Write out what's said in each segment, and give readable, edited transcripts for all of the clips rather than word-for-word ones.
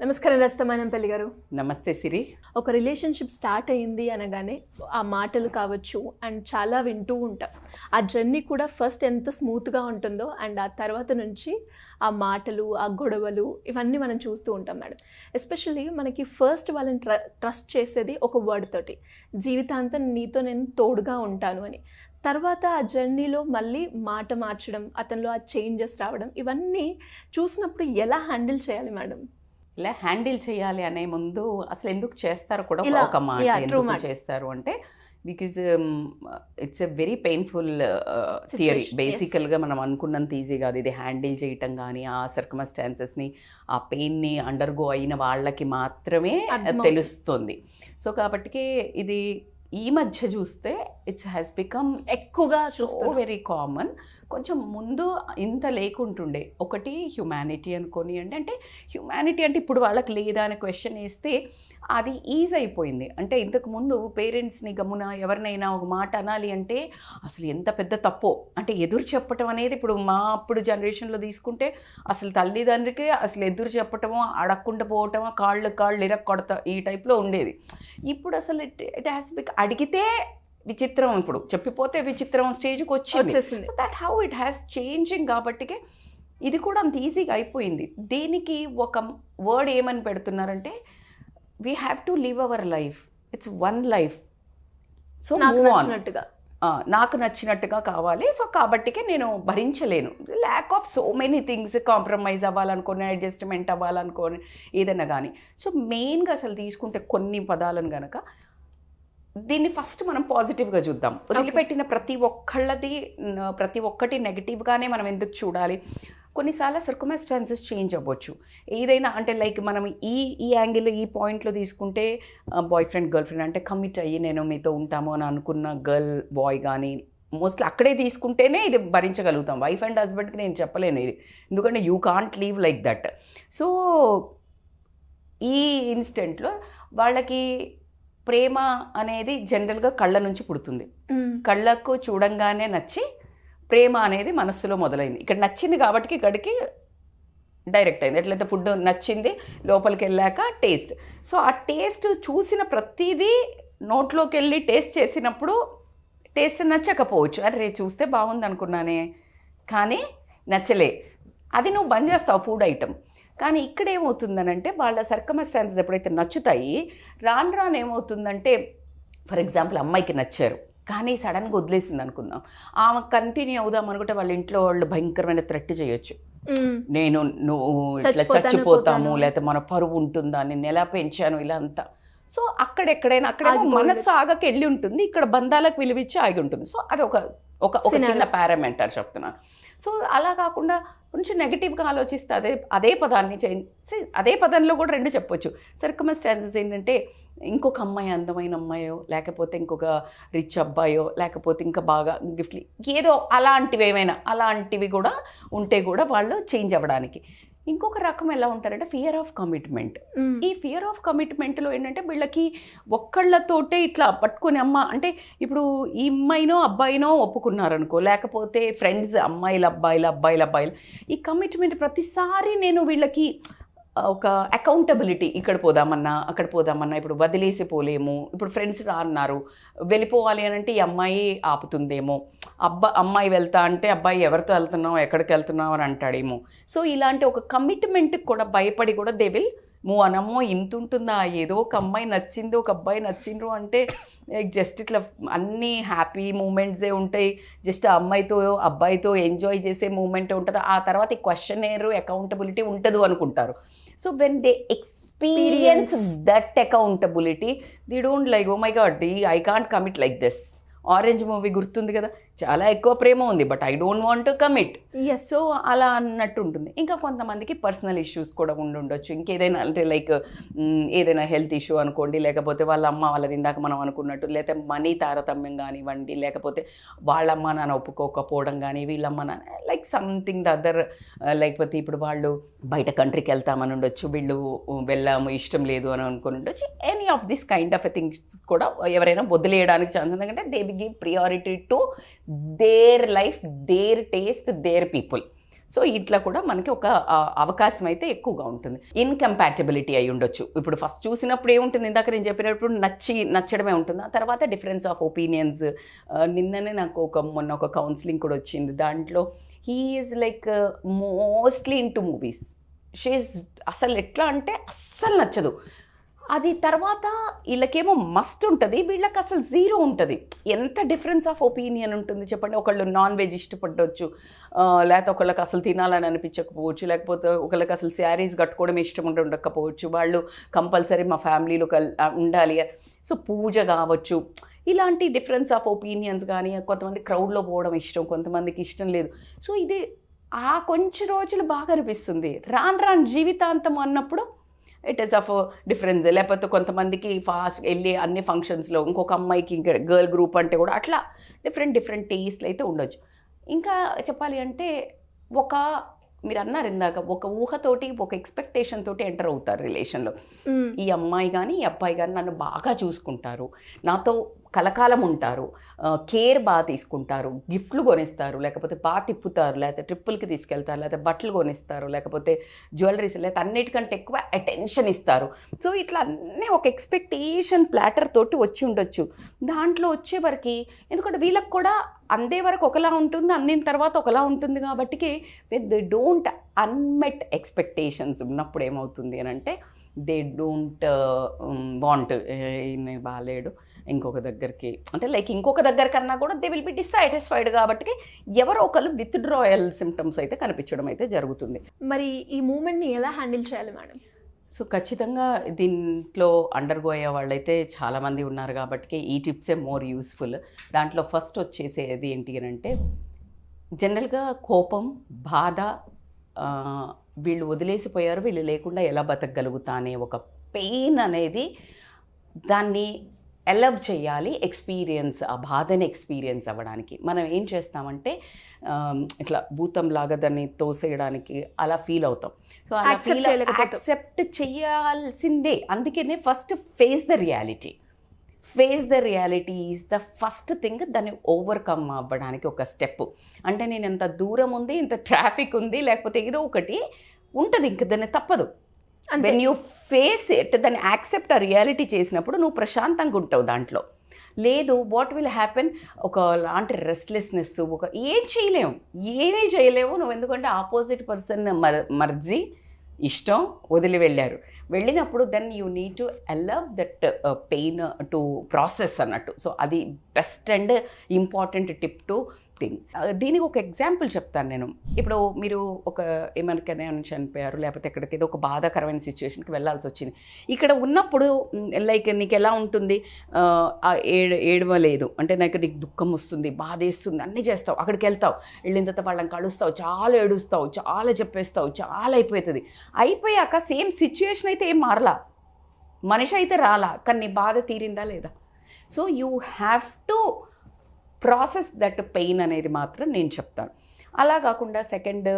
నమస్కారం రస్తమానంపల్లి గారు. నమస్తే సిరి. ఒక రిలేషన్షిప్ స్టార్ట్ అయింది అనగానే ఆ మాటలు కావచ్చు అండ్ చాలా వింటూ ఉంటాం. ఆ జర్నీ కూడా ఫస్ట్ ఎంత స్మూత్గా ఉంటుందో అండ్ ఆ తర్వాత నుంచి ఆ మాటలు, ఆ గొడవలు ఇవన్నీ మనం చూస్తూ ఉంటాం మేడం. ఎస్పెషల్లీ మనకి ఫస్ట్ వాళ్ళని ట్రస్ట్ చేసేది ఒక వర్డ్ తోటి, జీవితాంతం నీతో నేను తోడుగా ఉంటాను అని. తర్వాత ఆ జర్నీలో మళ్ళీ మాట మార్చడం, అతనిలో ఆ చేంజెస్ రావడం, ఇవన్నీ చూసినప్పుడు ఎలా హ్యాండిల్ చేయాలి మేడం? ఇలా హ్యాండిల్ చేయాలి అనే ముందు అసలు ఎందుకు చేస్తారు కూడా ఒక మాట ఎందుకు చేస్తారు అంటే because it's a very painful theory. బేసికల్గా మనం అనుకున్నంత ఈజీ కాదు ఇది హ్యాండిల్ చేయటం. కానీ ఆ సర్కమస్టాన్సెస్ని, ఆ పెయిన్ని అండర్గో అయిన వాళ్ళకి మాత్రమే తెలుస్తుంది. సో కాబట్టికే ఇది ఈ మధ్య చూస్తే ఇట్స్ హ్యాస్ బికమ్ ఎక్కువగా వెరీ కామన్. కొంచెం ముందు ఇంత లేకుంటుండే. ఒకటి హ్యుమానిటీ అనుకోని అంటే హ్యుమానిటీ అంటే ఇప్పుడు వాళ్ళకి లేదా అనే క్వశ్చన్ వేస్తే అది ఈజీ అయిపోయింది. అంటే ఇంతకుముందు పేరెంట్స్ని గమ్మున ఎవరినైనా ఒక మాట అనాలి అంటే అసలు ఎంత పెద్ద తప్పో అంటే ఎదురు చెప్పటం అనేది ఇప్పుడు మా అప్పుడు జనరేషన్లో తీసుకుంటే అసలు తల్లిదండ్రికి అసలు ఎదురు చెప్పటమో, అడగకుండా పోవటమో, కాళ్ళు ఇరక్కొడతా ఈ టైప్లో ఉండేది. ఇప్పుడు అసలు ఇట్ హ్యాస్ అడిగితే విచిత్రం, ఇప్పుడు చెప్పిపోతే విచిత్రం స్టేజ్కి వచ్చేసింది. That how it has changing. కాబట్టికే ఇది కూడా అంత ఈజీగా అయిపోయింది. దీనికి ఒక వర్డ్ ఏమని పెడుతున్నారంటే we have to live our life, it's one life, so move on. నాకు నచ్చినట్టుగా కావాలి. సో కాబట్టికే నేను భరించలేను. Lack of so many things, compromise అవ్వాలనుకోని, అడ్జస్ట్మెంట్ అవ్వాలనుకోని, ఏదైనా కానీ. సో మెయిన్గా అసలు తీసుకుంటే కొన్ని పదాలను కనుక దీన్ని ఫస్ట్ మనం పాజిటివ్గా చూద్దాం. వదిలిపెట్టిన ప్రతి ఒక్కటి నెగిటివ్గానే మనం ఎందుకు చూడాలి? కొన్నిసార్లు సర్కమ్స్టాన్సెస్ చేంజ్ అవ్వచ్చు. ఏదైనా అంటే లైక్ మనం ఈ యాంగిల్లో ఈ పాయింట్లో తీసుకుంటే బాయ్ ఫ్రెండ్ గర్ల్ ఫ్రెండ్ అంటే కమిట్ అయ్యి నేను మీతో ఉంటాము అని అనుకున్న గర్ల్ బాయ్ కానీ మోస్ట్లీ అక్కడే తీసుకుంటేనే ఇది భరించగలుగుతాం. వైఫ్ అండ్ హస్బెండ్కి నేను చెప్పలేను ఇది, ఎందుకంటే you can't leave like that. So ఈ ఇన్స్టెంట్లో వాళ్ళకి ప్రేమ అనేది జనరల్గా కళ్ళ నుంచి పుడుతుంది. కళ్ళకు చూడంగానే నచ్చి ప్రేమ అనేది మనస్సులో మొదలైంది. ఇక్కడ నచ్చింది కాబట్టి ఇక్కడికి డైరెక్ట్ అయింది. ఎట్లయితే ఫుడ్ నచ్చింది, లోపలికి వెళ్ళాక టేస్ట్. సో ఆ టేస్ట్ చూసిన ప్రతిదీ నోట్లోకి వెళ్ళి టేస్ట్ చేసినప్పుడు టేస్ట్ నచ్చకపోవచ్చు. అరే చూస్తే బాగుంది అనుకున్నానే కానీ నచ్చలే, అది నువ్వు బంద్ చేస్తావు ఫుడ్ ఐటమ్. కానీ ఇక్కడ ఏమవుతుందనంటే వాళ్ళ సర్కమ్స్టాన్సెస్ ఎప్పుడైతే నచ్చుతాయి, రాను ఏమవుతుందంటే ఫర్ ఎగ్జాంపుల్ అమ్మాయికి నచ్చారు కానీ సడన్గా వదిలేసింది అనుకుందాం. ఆమె కంటిన్యూ అవుదాం అనుకుంటే వాళ్ళ ఇంట్లో వాళ్ళు భయంకరమైన థ్రెట్ చేయొచ్చు. నువ్వు ఇట్లా చచ్చిపోతాము, లేకపోతే మన పరువు ఉంటుందా, నేను ఎలా పెంచాను, ఇలా అంతా. సో అక్కడెక్కడైనా అక్కడ మనసు ఆగకి వెళ్ళి ఉంటుంది, ఇక్కడ బంధాలకు విలువిచ్చి ఆగి ఉంటుంది. సో అది ఒక చిన్న పారామీటర్ చెప్తున్నాను. సో అలా కాకుండా కొంచెం నెగిటివ్గా ఆలోచిస్తే అదే పదాన్ని అదే పదంలో కూడా రెండు చెప్పొచ్చు. సర్కమ్స్టాన్సెస్ ఏంటంటే ఇంకొక అమ్మాయి, అందమైన అమ్మాయో, లేకపోతే ఇంకొక రిచ్ అబ్బాయో, లేకపోతే ఇంకా బాగా గిఫ్ట్లు ఏదో అలాంటివి కూడా ఉంటే కూడా వాళ్ళు చేంజ్ అవ్వడానికి. ఇంకొక రకం ఎలా ఉంటారంటే ఫియర్ ఆఫ్ కమిట్మెంట్. ఈ ఫియర్ ఆఫ్ కమిట్మెంట్లో ఏంటంటే వీళ్ళకి ఒక్కళ్ళతోటే ఇట్లా పట్టుకుని అమ్మ అంటే ఇప్పుడు ఈ అమ్మాయినో అబ్బాయినో ఒప్పుకున్నారనుకో, లేకపోతే ఫ్రెండ్స్ అబ్బాయిలు ఈ కమిట్మెంట్ ప్రతిసారి నేను వీళ్ళకి ఒక అకౌంటబిలిటీ, ఇక్కడ పోదామన్నా అక్కడ పోదామన్నా ఇప్పుడు వదిలేసి పోలేము. ఇప్పుడు ఫ్రెండ్స్ అన్నారు వెళ్ళిపోవాలి అని అంటే ఈ అమ్మాయి ఆపుతుందేమో, అమ్మాయి వెళ్తా అంటే అబ్బాయి ఎవరితో వెళ్తున్నావు, ఎక్కడికి వెళ్తున్నావు అని అంటాడేమో. సో ఇలాంటి ఒక కమిట్మెంట్కి కూడా భయపడి కూడా దే విల్ మూవ్ అనమ్మో. ఇంత ఉంటుందా, ఏదో ఒక అమ్మాయి నచ్చింది, ఒక అబ్బాయి నచ్చిండ్రు అంటే జస్ట్ ఇట్లా అన్నీ హ్యాపీ మూమెంట్సే ఉంటాయి, జస్ట్ ఆ అమ్మాయితో అబ్బాయితో ఎంజాయ్ చేసే మూమెంటే ఉంటుంది. ఆ తర్వాత ఈ క్వశ్చనేర్ అకౌంటబిలిటీ ఉంటుంది అనుకుంటారు. So when they experience that accountability, they don't like, oh my God, I can't commit like this. Orange movie గుర్తుంది కదా, చాలా ఎక్కువ ప్రేమ ఉంది but I don't want to commit. So అలా అన్నట్టు ఉంటుంది. ఇంకా కొంతమందికి పర్సనల్ ఇష్యూస్ కూడా ఉండొచ్చు. ఇంకేదైనా అంటే లైక్ ఏదైనా హెల్త్ ఇష్యూ అనుకోండి, లేకపోతే వాళ్ళ అమ్మ వాళ్ళది ఇందాక మనం అనుకున్నట్టు, లేకపోతే మనీ తారతమ్యం కానివ్వండి, లేకపోతే వాళ్ళమ్మ నాన్న ఒప్పుకోకపోవడం కానీ, వీళ్ళమ్మ నాన్న లైక్ సంథింగ్ ద అదర్, లేకపోతే ఇప్పుడు వాళ్ళు బయట కంట్రీకి వెళ్తామని ఉండొచ్చు, వీళ్ళు వెళ్ళాము ఇష్టం లేదు అని అనుకుని ఉండొచ్చు. Any of this kind of things కూడా ఎవరైనా వదిలేయడానికి ఛాన్స్ ఉంది. ఎందుకంటే they give priority to their life, their taste, their people. So ఇట్లా కూడా మనకి ఒక అవకాశం అయితే ఎక్కువగా ఉంటుంది. ఇన్కంపాటబిలిటీ అయి ఉండొచ్చు. ఇప్పుడు ఫస్ట్ చూసినప్పుడు ఏముంటుంది, ఇందాక నేను చెప్పినప్పుడు నచ్చడమే ఉంటుంది. ఆ తర్వాత డిఫరెన్స్ ఆఫ్ ఒపీనియన్స్. నిన్ననే నాకు మొన్న ఒక కౌన్సిలింగ్ కూడా వచ్చింది. దాంట్లో he is like mostly in to movies. She is అసలు ఎట్లా అంటే అస్సలు నచ్చదు. అది తర్వాత వీళ్ళకేమో మస్ట్ ఉంటుంది, వీళ్ళకి అసలు జీరో ఉంటుంది. ఎంత డిఫరెన్స్ ఆఫ్ ఒపీనియన్ ఉంటుంది చెప్పండి. ఒకళ్ళు నాన్ వెజ్ ఇష్టపడవచ్చు, లేకపోతే ఒకళ్ళకి అసలు తినాలని అనిపించకపోవచ్చు, లేకపోతే ఒకళ్ళకి అసలు శారీస్ కట్టుకోవడం ఇష్టం ఉండకపోవచ్చు. వాళ్ళు కంపల్సరీ మా ఫ్యామిలీలో ఉండాలి. సో పూజ కావచ్చు, ఇలాంటి డిఫరెన్స్ ఆఫ్ ఒపీనియన్స్ కానీ, కొంతమంది క్రౌడ్లో పోవడం ఇష్టం, కొంతమందికి ఇష్టం లేదు. సో ఇది ఆ కొంచెం రోజులు బాగా అనిపిస్తుంది. రాను జీవితాంతం అన్నప్పుడు ఇట్ ఈస్ ఆఫ్ డిఫరెన్స్. లేకపోతే కొంతమందికి ఫాస్ట్ వెళ్ళి అన్ని ఫంక్షన్స్లో, ఇంకొక అమ్మాయికి ఇంకా గర్ల్ గ్రూప్ అంటే కూడా అట్లా డిఫరెంట్ టేస్ట్లు అయితే ఉండొచ్చు. ఇంకా చెప్పాలి అంటే మీరు అన్నారు ఇందాక, ఒక ఊహతోటి ఒక ఎక్స్పెక్టేషన్ తోటి ఎంటర్ అవుతారు రిలేషన్లో. ఈ అమ్మాయి కానీ ఈ అబ్బాయి కానీ నన్ను బాగా చూసుకుంటారు, నాతో కలకాలం ఉంటారు, కేర్ బాగా తీసుకుంటారు, గిఫ్ట్లు కొనిస్తారు, లేకపోతే బాగా తిప్పుతారు, లేకపోతే ట్రిప్పులకి తీసుకెళ్తారు, లేకపోతే బట్టలు కొనిస్తారు, లేకపోతే జ్యువెలరీస్, లేకపోతే అన్నిటికంటే ఎక్కువ అటెన్షన్ ఇస్తారు. సో ఇట్లా అన్నీ ఒక ఎక్స్పెక్టేషన్ ప్లాటర్ తోటి వచ్చి ఉండొచ్చు. దాంట్లో వచ్చేవరకు ఎందుకంటే వీళ్ళకి కూడా అందే వరకు ఒకలా ఉంటుంది, అందిన తర్వాత ఒకలా ఉంటుంది. కాబట్టి దే డోంట్ అన్మెట్ ఎక్స్పెక్టేషన్స్ ఉన్నప్పుడు ఏమవుతుంది అని అంటే దే డోంట్ వాంట్ బాగాలేడు ఇంకొక దగ్గరికి, అంటే లైక్ ఇంకొక దగ్గర కన్నా కూడా దే విల్ బి డిస్సాటిస్ఫైడ్. కాబట్టి ఎవరో ఒకరు విత్డ్రాయల్ సిమ్టమ్స్ అయితే కనిపించడం అయితే జరుగుతుంది. మరి ఈ మూమెంట్ని ఎలా హ్యాండిల్ చేయాలి మేడం? సో ఖచ్చితంగా దీంట్లో అండర్గో అయ్యే వాళ్ళైతే చాలామంది ఉన్నారు. కాబట్టి ఈ టిప్సే మోర్ యూస్ఫుల్. దాంట్లో ఫస్ట్ వచ్చేసేది ఏంటి అని అంటే జనరల్గా కోపం, బాధ, వీళ్ళు వదిలేసిపోయారు, వీళ్ళు లేకుండా ఎలా బతకగలుగుతా అనే ఒక పెయిన్ అనేది దాన్ని అలవ్ చేయాలి. ఎక్స్పీరియన్స్, ఆ బాధని ఎక్స్పీరియన్స్ అవ్వడానికి మనం ఏం చేస్తామంటే ఇట్లా భూతంలాగా దాన్ని తోసేయడానికి అలా ఫీల్ అవుతాం. సో అలా యాక్సెప్ట్ చేయాల్సిందే. అందుకనే first face the reality. Face the reality is the first thing. దాన్ని ఓవర్కమ్ అవ్వడానికి ఒక స్టెప్. అంటే నేను ఎంత దూరం ఉంది, ఇంత ట్రాఫిక్ ఉంది, లేకపోతే ఏదో ఒకటి ఉంటుంది, ఇంక దాన్ని తప్పదు. వెన్ యూ ఫేస్ ఇట్, దాన్ని యాక్సెప్ట్ ఆ రియాలిటీ చేసినప్పుడు నువ్వు ప్రశాంతంగా ఉంటావు. దాంట్లో లేదు వాట్ విల్ హ్యాపెన్, ఒక లాంటి రెస్ట్లెస్నెస్, ఏమీ చేయలేవు నువ్వు. ఎందుకంటే ఆపోజిట్ పర్సన్ మర్జీ, ఇష్టం వదిలి వెళ్ళినప్పుడు then you need to allow that pain to process అన్నట్టు. సో అది best and important tip to thing. దీనికి ఒక ఎగ్జాంపుల్ చెప్తాను నేను. ఇప్పుడు మీరు ఏమనికైనా చనిపోయారు, లేకపోతే ఎక్కడికి ఏదో ఒక బాధాకరమైన సిచ్యువేషన్కి వెళ్ళాల్సి వచ్చింది. ఇక్కడ ఉన్నప్పుడు లైక్ నీకు ఎలా ఉంటుంది, ఏడవలేదు అంటే నీకు దుఃఖం వస్తుంది, బాధేస్తుంది, అన్నీ చేస్తావు. అక్కడికి వెళ్తావు, వెళ్ళిన తర్వాత వాళ్ళని కలుస్తావు, చాలా ఏడుస్తావు, చాలా చెప్పేస్తావు, చాలా అయిపోయాక సేమ్ సిచ్యువేషన్ అయితే ఏం మారలా, మనిషి అయితే రాలా, కానీ నీ బాధ తీరిందా లేదా? So you have to process that pain అనేది మాత్రం నేను చెప్తాను. అలా కాకుండా సెకండ్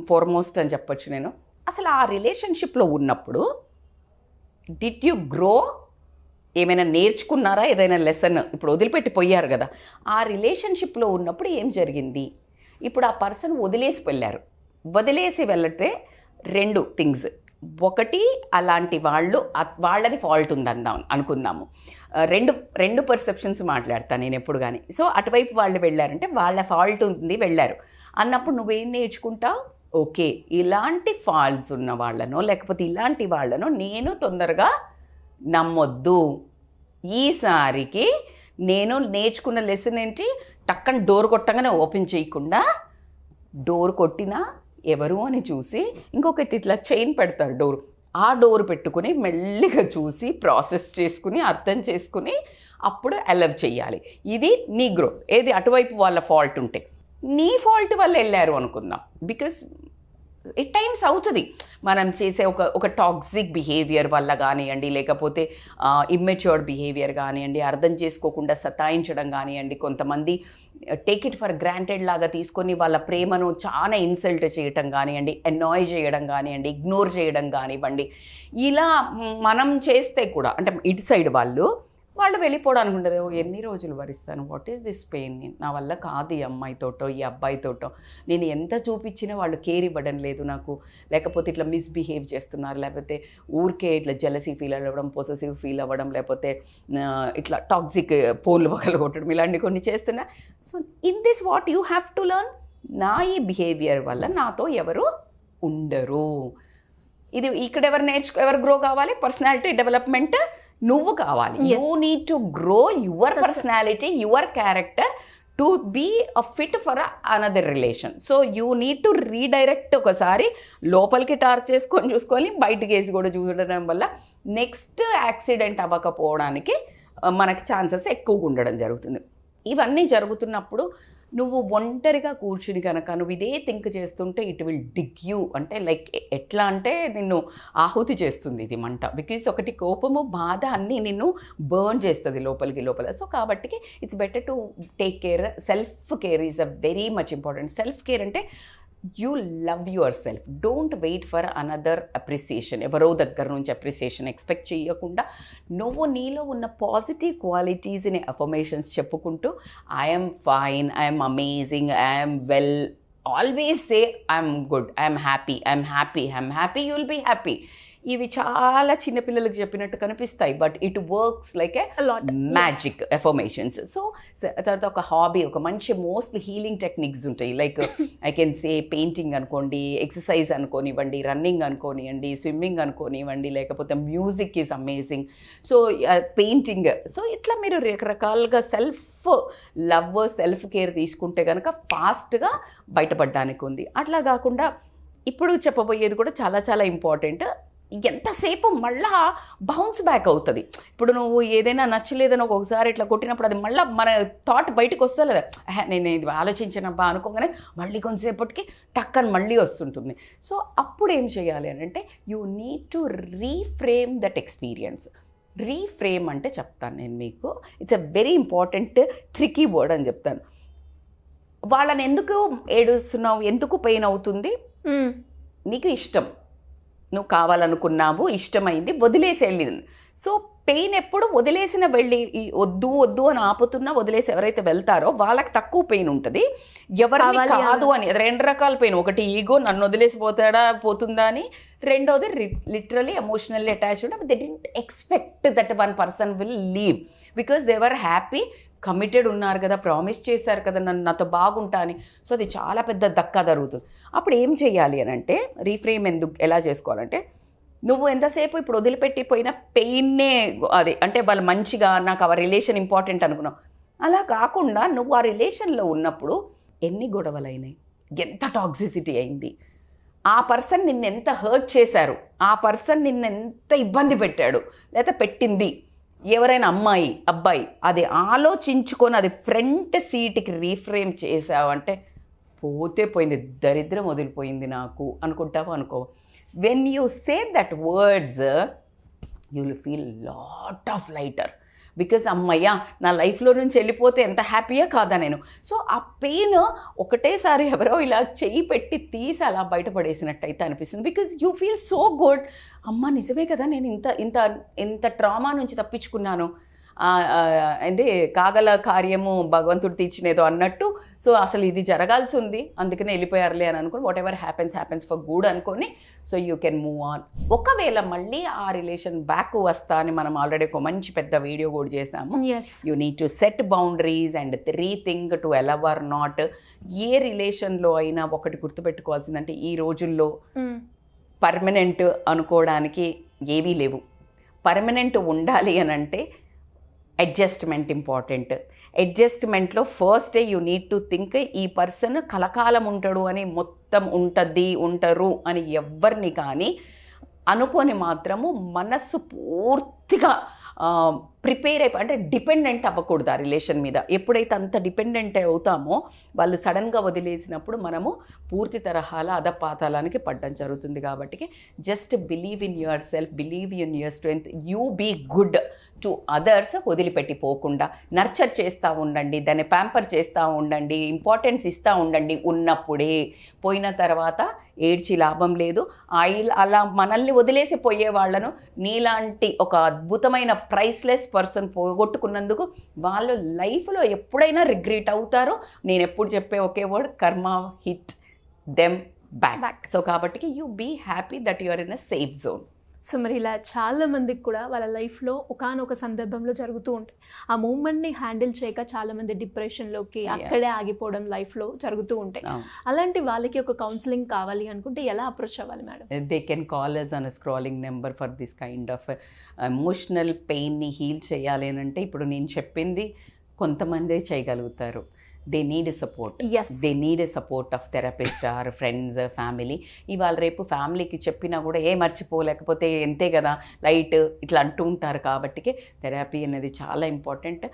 ఫార్మోస్ట్ అని చెప్పొచ్చు నేను, అసలు ఆ రిలేషన్షిప్లో ఉన్నప్పుడు డిడ్ యు గ్రో, ఏమైనా నేర్చుకున్నారా, ఏదైనా లెసన్? ఇప్పుడు వదిలిపెట్టి పోయారు కదా, ఆ రిలేషన్షిప్లో ఉన్నప్పుడు ఏం జరిగింది? ఇప్పుడు ఆ పర్సన్ వదిలేసి వెళ్తే రెండు థింగ్స్. ఒకటి, అలాంటి వాళ్ళది ఫాల్ట్ ఉంది అనుకుందాము. రెండు పర్సెప్షన్స్ మాట్లాడతాను నేను ఎప్పుడు కానీ. సో అటువైపు వాళ్ళు వెళ్ళారంటే వాళ్ళ ఫాల్ట్ ఉంది, వెళ్ళారు అన్నప్పుడు నువ్వేం నేర్చుకుంటావు? ఓకే, ఇలాంటి ఫాల్ట్స్ ఉన్న వాళ్ళనో లేకపోతే ఇలాంటి వాళ్ళనో నేను తొందరగా నమ్మొద్దు. ఈసారికి నేను నేర్చుకున్న లెసన్ ఏంటి, టక్కన డోర్ కొట్టగానే ఓపెన్ చేయకుండా, డోర్ కొట్టినా ఎవరు అని చూసి ఇంకొకటి ఇట్లా చైన్ పెడతారు డోర్, ఆ డోర్ పెట్టుకుని మెల్లిగా చూసి ప్రాసెస్ చేసుకుని అర్థం చేసుకుని అప్పుడు అలవ్ చెయ్యాలి. ఇది నీ గ్రో. ఏది అటువైపు వాళ్ళ ఫాల్ట్ ఉంటే, నీ ఫాల్ట్ వల్ల వెళ్ళారు అనుకుందాం. బికాస్ ఎట్ టైమ్స్ అవుతుంది మనం చేసే ఒక టాక్సిక్ బిహేవియర్ వల్ల కానివ్వండి, లేకపోతే ఇమ్మెచ్యూర్డ్ బిహేవియర్ కానివ్వండి, అర్థం చేసుకోకుండా సతాయించడం కానివ్వండి, కొంతమంది టేక్ ఇట్ ఫర్ గ్రాంటెడ్ లాగా తీసుకొని వాళ్ళ ప్రేమను చాలా ఇన్సల్ట్ చేయడం కానివ్వండి, అనాయ్ చేయడం కానివ్వండి, ఇగ్నోర్ చేయడం కానివ్వండి, ఇలా మనం చేస్తే కూడా అంటే ఇటు సైడ్ వాళ్ళు వాళ్ళు వెళ్ళిపోవడానికి ఉండదు. ఎన్ని రోజులు భరిస్తాను, వాట్ ఈస్ దిస్ పెయిన్, నా వల్ల కాదు ఈ అమ్మాయితోటో ఈ అబ్బాయితోటో, నేను ఎంత చూపించినా వాళ్ళు కేర్ ఇవ్వడం లేదు నాకు, లేకపోతే ఇట్లా మిస్బిహేవ్ చేస్తున్నారు, లేకపోతే ఊరికే ఇట్లా జెలసీ ఫీల్ అవ్వడం, పొసెసివ్ ఫీల్ అవ్వడం, లేకపోతే ఇట్లా టాక్సిక్ ఫోన్లు పగలు కొట్టడం, ఇలాంటి కొన్ని చేస్తున్నా. So in this what you have to learn, నా ఈ బిహేవియర్ వల్ల నాతో ఎవరు ఉండరు. ఇది ఇక్కడ ఎవరు గ్రో కావాలి, పర్సనాలిటీ డెవలప్మెంట్ నువ్వు కావాలి. You need to grow your personality, your character to be a fit for another relation. So you need to redirect. ఒకసారి లోపలికి టార్చ్ చేసుకొని చూసుకొని బయటకి వేసి కూడా చూడడం వల్ల నెక్స్ట్ యాక్సిడెంట్ అవ్వకపోవడానికి మనకి ఛాన్సెస్ ఎక్కువగా ఉండడం జరుగుతుంది. ఇవన్నీ జరుగుతున్నప్పుడు నువ్వు ఒంటరిగా కూర్చుని కనుక నువ్వు ఇదే థింక్ చేస్తుంటే ఇట్ విల్ డిగ్ యూ, అంటే లైక్ ఎట్లా అంటే నిన్ను ఆహుతి చేస్తుంది ఇది మంట. బికాజ్ ఒకటి కోపము బాధ అన్నీ నిన్ను బర్న్ చేస్తుంది లోపల. సో కాబట్టి it's better to take care. Self care is a very much important. Self care అంటే you love yourself. Don't wait for another appreciation. ఎవరో దగ్గర నుంచి అప్రిసియేషన్ ఎక్స్పెక్ట్ చేయకుండా నువ్వు నీలో ఉన్న పాజిటివ్ క్వాలిటీస్ని అఫర్మేషన్స్ చెప్పుకుంటూ I'm fine, I'm amazing, I'm well, always say I'm good, I'm happy, you will be happy. ఇవి చాలా చిన్నపిల్లలకు చెప్పినట్టు కనిపిస్తాయి, but it works like a magic affirmations. So తర్వాత ఒక హాబీ, ఒక మంచి మోస్ట్లీ హీలింగ్ టెక్నిక్స్ ఉంటాయి. Like I can say painting అనుకోండి, ఎక్సర్సైజ్ అనుకోనివ్వండి, రన్నింగ్ అనుకోనివ్వండి, స్విమ్మింగ్ అనుకోనివ్వండి, లేకపోతే music is amazing. So painting. So ఇట్లా మీరు రకరకాలుగా సెల్ఫ్ లవ్, సెల్ఫ్ కేర్ తీసుకుంటే కనుక ఫాస్ట్గా బయటపడడానికి ఉంది. అట్లా కాకుండా ఇప్పుడు చెప్పబోయేది కూడా చాలా చాలా ఇంపార్టెంట్. ఎంతసేపు మళ్ళా బౌన్స్ బ్యాక్ అవుతుంది. ఇప్పుడు నువ్వు ఏదైనా నచ్చలేదని ఒకసారి ఇట్లా కొట్టినప్పుడు అది మళ్ళీ మన థాట్ బయటకు వస్తా లేదా, నేను ఇది ఆలోచించినబ్బా అనుకోగానే మళ్ళీ కొంతసేపటికి టక్కని మళ్ళీ వస్తుంటుంది. సో అప్పుడు ఏం చేయాలి అని అంటే you need to reframe that experience. Reframe అంటే చెప్తాను నేను మీకు, it's a very important tricky word అని చెప్తాను. వాళ్ళని ఎందుకు ఏడుస్తున్నావు, ఎందుకు పెయిన్ అవుతుంది, నీకు ఇష్టం, నువ్వు కావాలనుకున్నావు, ఇష్టమైంది, వదిలేసి వెళ్ళింది. సో పెయిన్ ఎప్పుడు వదిలేసిన వెళ్ళి వద్దు అని ఆపుతున్నా వదిలేసి ఎవరైతే వెళ్తారో వాళ్ళకి తక్కువ పెయిన్ ఉంటుంది. ఎవరికి కాదు అని రెండు రకాల పెయిన్, ఒకటి ఈగో నన్ను వదిలేసి పోతుందా అని, రెండోది literally emotionally attached. They didn't expect that one person will leave because they were happy, committed ఉన్నారు కదా, ప్రామిస్ చేశారు కదా నాతో బాగుంటా అని. సో అది చాలా పెద్ద దక్కా జరుగుతుంది. అప్పుడు ఏం చేయాలి అని అంటే రీఫ్రేమ్ ఎలా చేసుకోవాలంటే, నువ్వు ఎంతసేపు ఇప్పుడు వదిలిపెట్టిపోయిన పెయిన్నే అది అంటే వాళ్ళు మంచిగా నాకు ఆ రిలేషన్ ఇంపార్టెంట్ అనుకున్నావు, అలా కాకుండా నువ్వు ఆ రిలేషన్లో ఉన్నప్పుడు ఎన్ని గొడవలైనాయి, ఎంత టాక్సిసిటీ అయింది, ఆ పర్సన్ నిన్ను ఎంత హర్ట్ చేశారు, ఆ పర్సన్ నిన్ను ఎంత ఇబ్బంది పెట్టాడు లేదా పెట్టింది, ఎవరైనా అమ్మాయి అబ్బాయి, అది ఆలోచించుకొని అది ఫ్రంట్ సీట్కి రీఫ్రేమ్ చేసావంటే పోతే పోయింది, దరిద్రం వదిలిపోయింది నాకు అనుకుంటావు అనుకో. When you say that words you will feel lot of lighter. Because అమ్మయ్య నా లైఫ్లో నుంచి వెళ్ళిపోతే ఎంత హ్యాపీయా కాదా నేను. సో ఆ పెయిన్ ఒకటేసారి ఎవరో ఇలా చెయ్యి పెట్టి తీసి అలా బయటపడేసినట్టయితే అనిపిస్తుంది. Because you feel so good, అమ్మ నిజమే కదా నేను ఇంత ట్రామా నుంచి తప్పించుకున్నాను, అంటే కాగల కార్యము భగవంతుడు తీర్చినేదో అన్నట్టు. సో అసలు ఇది జరగాల్సి ఉంది అందుకనే వెళ్ళిపోయారులే అని అనుకుని whatever happens for good అనుకొని so you can move on. ఒకవేళ మళ్ళీ ఆ రిలేషన్ బ్యాక్ వస్తా అని మనం ఆల్రెడీ ఒక మంచి పెద్ద వీడియో కూడా చేసాము. You need to set boundaries and rethink to allow or not. ఏ రిలేషన్లో అయినా ఒకటి గుర్తుపెట్టుకోవాల్సిందంటే ఈ రోజుల్లో పర్మనెంట్ అనుకోవడానికి ఏవీ లేవు. పర్మనెంట్ ఉండాలి అని అంటే అడ్జస్ట్మెంట్ ఇంపార్టెంట్. అడ్జస్ట్మెంట్లో first you need to think ఈ పర్సన్ కలకాలం ఉంటాడు అని, మొత్తం ఉంటారు అని ఎవ్వరిని కానీ అనుకొని మాత్రము మనస్సు పూర్తిగా ప్రిపేర్ అయిపోయి అంటే డిపెండెంట్ అవ్వకూడదు ఆ రిలేషన్ మీద. ఎప్పుడైతే అంత డిపెండెంట్ అవుతామో వాళ్ళు సడన్గా వదిలేసినప్పుడు మనము పూర్తి తరహాల అధపాతాలానికి పడ్డం జరుగుతుంది. కాబట్టి just believe in yourself, believe in your strength, you be good to others. వదిలిపెట్టిపోకుండా నర్చర్ చేస్తూ ఉండండి, దాన్ని ప్యాంపర్ చేస్తూ ఉండండి, ఇంపార్టెన్స్ ఇస్తూ ఉండండి ఉన్నప్పుడే. పోయిన తర్వాత ఏడ్చి లాభం లేదు. అలా మనల్ని వదిలేసి పోయే వాళ్ళను నీలాంటి ఒక అద్భుతమైన ప్రైస్లెస్ పర్సన్ పోగొట్టుకున్నందుకు వాళ్ళు లైఫ్లో ఎప్పుడైనా రిగ్రెట్ అవుతారో, నేను ఎప్పుడు చెప్పే ఒకే word, karma hit them back. So కాబట్టి you be happy that you are in a safe zone. So మరి ఇలా చాలా మందికి కూడా వాళ్ళ లైఫ్లో ఒకానొక సందర్భంలో జరుగుతూ ఉంటాయి. ఆ మూమెంట్ని హ్యాండిల్ చేయక చాలామంది డిప్రెషన్లోకి అక్కడే ఆగిపోవడం లైఫ్లో జరుగుతూ ఉంటాయి. అలాంటి వాళ్ళకి ఒక కౌన్సిలింగ్ కావాలి అనుకుంటే ఎలా అప్రోచ్ అవ్వాలి madam? They can call us on scrolling number for this kind of emotional పెయిన్ని హీల్ చేయాలి అని అంటే ఇప్పుడు నేను చెప్పింది కొంతమందే చేయగలుగుతారు. They need support. They need support of therapist or friends, family. ఇవాళ రేపు ఫ్యామిలీకి చెప్పినా కూడా మర్చిపోలేకపోతే ఎంతే కదా లైట్ ఇట్లా అంటూ ఉంటారు. కాబట్టి థెరపీ అనేది చాలా ఇంపార్టెంట్.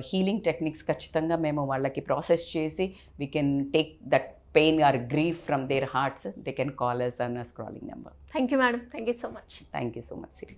హీలింగ్ టెక్నిక్స్ ఖచ్చితంగా మేము వాళ్ళకి ప్రాసెస్ చేసి we can take that pain or grief from their hearts. They can call us on a scrolling number. Thank you madam. Thank you so much. Thank you so much, Siri.